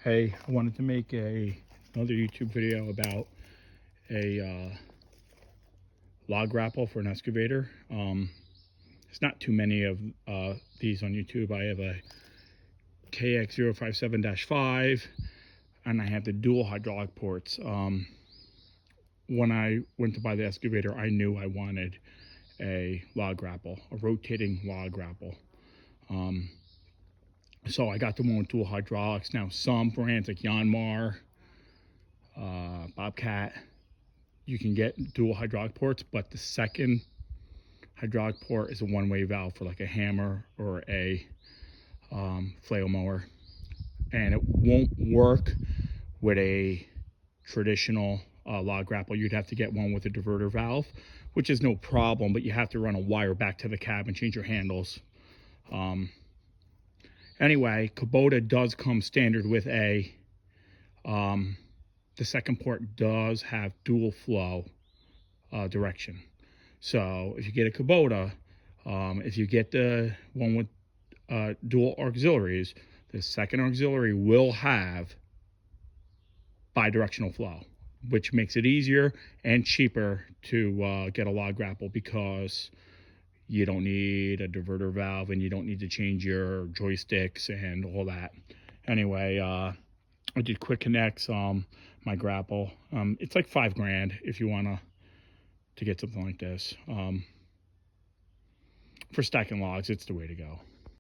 Hey, I wanted to make another YouTube video about a log grapple for an excavator. There's not too many of these on YouTube. I have a kx057-5 and I have the dual hydraulic ports. When I went to buy the excavator, I knew I wanted a log grapple, a rotating log grapple. So I got the one with dual hydraulics. Now some brands like Yanmar, Bobcat, you can get dual hydraulic ports, but the second hydraulic port is a one-way valve for like a hammer or a flail mower, and it won't work with a traditional log grapple. You'd have to get one with a diverter valve, which is no problem, but you have to run a wire back to the cab and change your handles. Anyway, Kubota does come standard with the second port does have dual flow direction. So if you get a Kubota, if you get the one with dual auxiliaries, the second auxiliary will have bidirectional flow, which makes it easier and cheaper to get a log grapple, because you don't need a diverter valve and you don't need to change your joysticks and all that. Anyway, I did quick connects my grapple. It's like $5,000 if you want to get something like this. For stacking logs, it's the way to go.